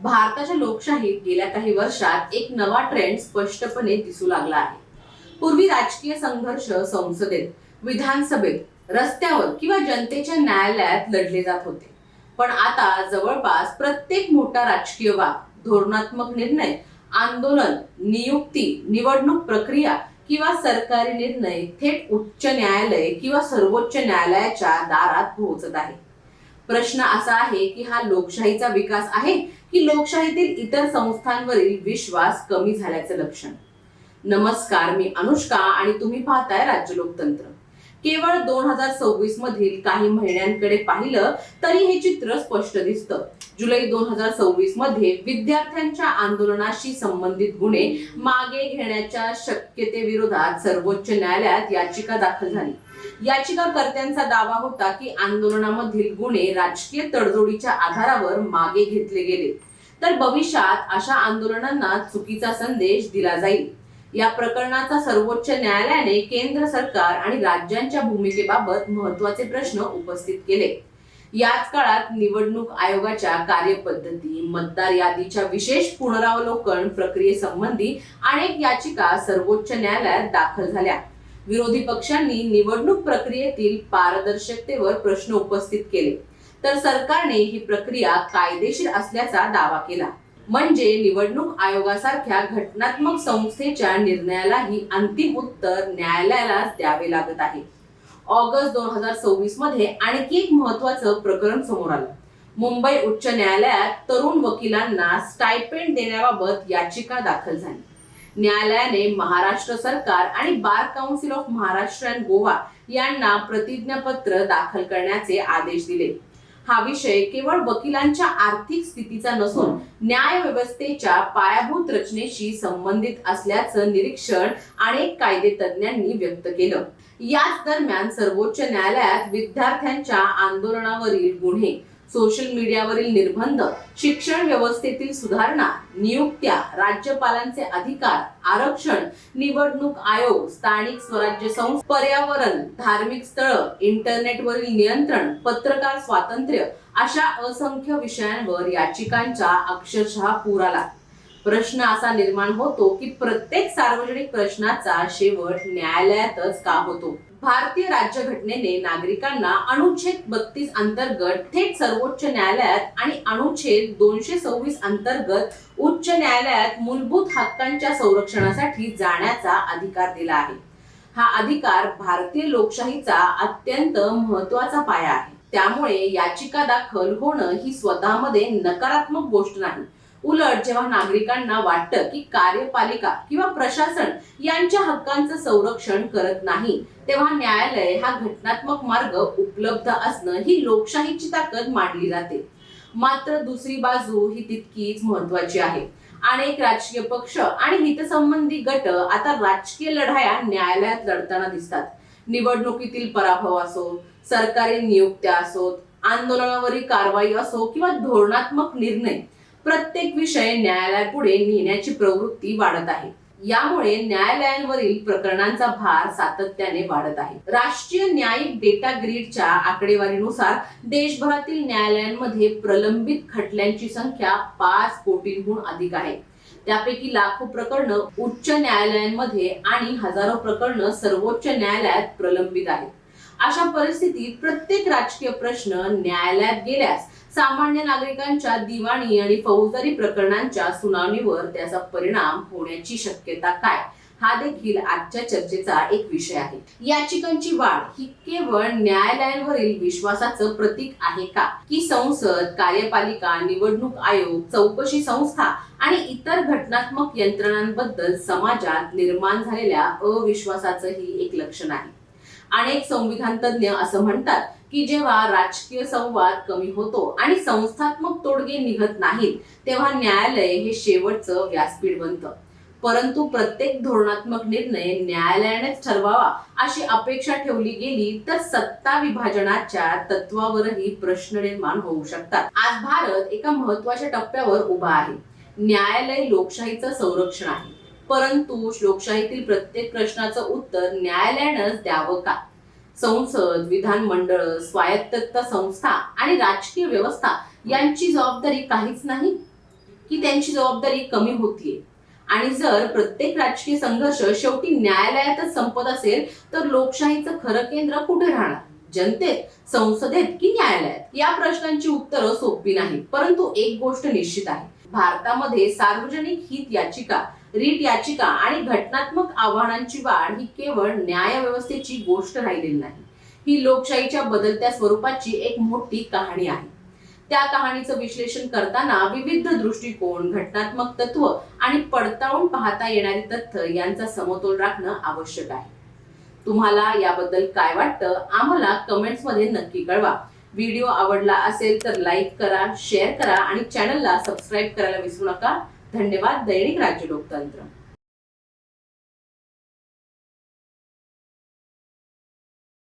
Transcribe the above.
भारताच्या लोकशाहीत गेल्या काही वर्षात एक नवा ट्रेंड स्पष्टपणे दिसू लागला आहे. पूर्वी राजकीय संघर्ष संसदेत, विधानसभेत, रस्त्यावर किंवा जनतेच्या न्यायालयात लढले जात होते. पण आता जवळपास प्रत्येक मोठा राजकीय वाद, धोरणात्मक निर्णय, आंदोलन, नियुक्ती, निवडणूक प्रक्रिया किंवा सरकारी निर्णय थेट उच्च न्यायालय किंवा सर्वोच्च न्यायालयाच्या दारात पोहोचत आहे. प्रश्न असा आहे की हा लोकशाहीचा विकास आहे की लोकशाहीतील इतर संस्थांवरील विश्वास कमी झाल्याचं लक्षण. नमस्कार, मी अनुष्का आणि तुम्ही पाहताय राज्य लोकतंत्र. केवळ 2026 मधील काही महिन्यांकडे पाहिलं तरी हे चित्र स्पष्ट दिसतं. जुलै 2026 मध्ये विद्यार्थ्यांच्या आंदोलनाशी संबंधित गुन्हे मागे घेण्याच्या शक्यतेविरोधात सर्वोच्च न्यायालयात याचिका दाखल झाली. याचिकाकर्त्यांचा दावा होता की आंदोलनामधील गुन्हे राजकीय तडजोडीच्या आधारावर मागे घेतले गेले, तर भविष्यात अशा आंदोलनांना चुकीचा संदेश दिला जाईल. या प्रकरणाचा सर्वोच्च न्यायालयाने केंद्र सरकार आणि राज्यांच्या भूमिकेबाबत महत्त्वाचे प्रश्न उपस्थित केले. याच काळात निवडणूक आयोगाच्या कार्यपद्धती, मतदार यादीच्या विशेष पुनरावलोकन प्रक्रियेसंबंधी अनेक याचिका सर्वोच्च न्यायालयात दाखल झाल्या. विरोधी पक्षांनी निवडणूक प्रक्रियेतील पारदर्शकतेवर प्रश्न उपस्थित केले, तर सरकारने ही प्रक्रिया कायदेशीर असल्याचा दावा केला. म्हणजे निवडणूक आयोगासारख्या घटनात्मक संस्थेच्या निर्णयालाही अंतिम उत्तर न्यायालयालाच द्यावे लागत आहे. ऑगस्ट 2026 मध्ये आणखी एक महत्त्वाचं प्रकरण समोर आलं. मुंबई उच्च न्यायालयात तरुण वकिलांना स्टायपेंड देण्याबाबत याचिका दाखल झाली. न्यायालयाने महाराष्ट्र सरकार आणि bar council of Maharashtra and Goa यांना प्रतिज्ञापत्र दाखल करण्याचे आदेश दिले. हा विषय केवळ वकिलांच्या आर्थिक स्थितीचा नसून न्याय व्यवस्थेच्या पायाभूत रचनेशी संबंधित असल्याचं निरीक्षण अनेक कायदे तज्ञांनी व्यक्त केलं. याच दरम्यान सर्वोच्च न्यायालयात विद्यार्थ्यांच्या आंदोलनावरील गुन्हे, सोशल मीडियावरील निर्बंध, शिक्षण व्यवस्थेतील सुधारणा, नियुक्त्या, राज्यपालांचे अधिकार, आरक्षण, निवडणूक आयोग, स्थानिक स्वराज्य संस्था, पर्यावरण, धार्मिक स्थळं, इंटरनेटवरील नियंत्रण, पत्रकार स्वातंत्र्य अशा असंख्य विषयांवर याचिकांचा अक्षरशः पूर आला. प्रश्न असा निर्माण होतो की प्रत्येक सार्वजनिक प्रश्नाचा शेवट न्यायालयातच का होतो? भारतीय राज्यघटनेने नागरिकांना अनुच्छेद 32 अंतर्गत थेट सर्वोच्च न्यायालयात आणि अनुच्छेद 226 अंतर्गत उच्च न्यायालयात मूलभूत हक्कांच्या संरक्षणासाठी जाण्याचा अधिकार दिला आहे. हा अधिकार भारतीय लोकशाहीचा अत्यंत महत्त्वाचा पाया आहे. त्यामुळे याचिका दाखल होणं ही स्वतःमध्ये नकारात्मक गोष्ट नाही. उलट जेव्हा नागरिकांना वाटतं की कार्यपालिका किंवा प्रशासन यांच्या हक्कांचं संरक्षण करत नाही, तेव्हा न्यायालय हा घटनात्मक मार्ग उपलब्ध असणं ही लोकशाहीची ताकद मानली जाते. मात्र दुसरी बाजू ही तितकीच महत्त्वाची आहे. अनेक राजकीय पक्ष आणि हितसंबंधी गट आता राजकीय लढाया न्यायालयात लढताना दिसतात. निवडणुकीतील पराभव असो, सरकारी नियुक्त्या असोत, आंदोलनावरील कारवाई असो किंवा धोरणात्मक निर्णय, प्रत्येक विषय न्यायालयापुढे नेण्याची प्रवृत्ती वाढत आहे. यामुळे न्यायालयांवरील प्रकरणांचा भार सातत्याने वाढत आहे. राष्ट्रीय न्यायिक डेटा ग्रीडच्या आकडेवारीनुसार देशभरातील न्यायालयांमध्ये प्रलंबित खटल्यांची संख्या 5 कोटींहून अधिक आहे. त्यापैकी लाखो प्रकरणं उच्च न्यायालयांमध्ये आणि हजारो प्रकरणं सर्वोच्च न्यायालयात प्रलंबित आहेत. अशा परिस्थितीत प्रत्येक राजकीय प्रश्न न्यायालयात गेल्यास सामान्य नागरिकांच्या दिवाणी आणि फौजदारी प्रकरणांच्या सुनावणीवर त्याचा परिणाम होण्याची शक्यता काय, हा देखील आजच्या चर्चेचा एक विषय आहे. याचिकांची वाढ ही केवळ न्यायालयांवरील विश्वासाचं प्रतीक आहे का, की संसद, कार्यपालिका, निवडणूक आयोग, चौकशी संस्था आणि इतर घटनात्मक यंत्रणांबद्दल समाजात निर्माण झालेल्या अविश्वासाचंही एक लक्षण आहे? अनेक संविधान तज्ञ असं म्हणतात की जेव्हा राजकीय संवाद कमी होतो आणि संस्थात्मक तोडगे निघत नाहीत, तेव्हा न्यायालय हे शेवटचं व्यासपीठ बनतं. परंतु प्रत्येक धोरणात्मक निर्णय न्यायालयानेच ठरवावा अशी अपेक्षा ठेवली गेली तर सत्ता विभाजनाच्या तत्वावरही प्रश्न निर्माण होऊ शकतात. आज भारत एका महत्त्वाच्या टप्प्यावर उभा आहे. न्यायालय लोकशाहीचं संरक्षण आहे, परंतु लोकशाहीतील प्रत्येक प्रश्नाचं उत्तर न्यायालयानंच द्यावं का? संसद, विधानमंडळ, स्वायत्तता संस्था आणि राजकीय व्यवस्था यांची जबाबदारी काहीच नाही. की त्यांची जबाबदारी कमी होतीये? आणि जर प्रत्येक राजकीय संघर्ष शेवटी न्यायालयातच संपत असेल तर लोकशाहीचं खरं केंद्र कुठे राहणार? जनतेत, संसदेत की न्यायालयात? या प्रश्नांची उत्तरं सोपी नाहीत, परंतु एक गोष्ट निश्चित आहे, भारतामध्ये सार्वजनिक हित याचिका, रीट याचिका आणि घटनात्मक आव्हानांची वाढ ही केवळ न्याय व्यवस्थेची गोष्ट राहिलेली नाही, ही लोकशाहीच्या बदलत्या स्वरूपाची एक मोठी कहाणी आहे. त्या कहाणीचं विश्लेषण करताना विविध दृष्टिकोन, घटनात्मक तत्व आणि पडताळून पाहता येणारी तथ्य यांचा समतोल राखणं आवश्यक आहे. तुम्हाला याबद्दल काय वाटतं आम्हाला कमेंट्स मध्ये नक्की कळवा. व्हिडिओ आवडला असेल तर लाईक करा, शेअर करा आणि चॅनलला सबस्क्राईब करायला विसरू नका. धन्यवाद. दैनिक राज्य लोकतंत्र.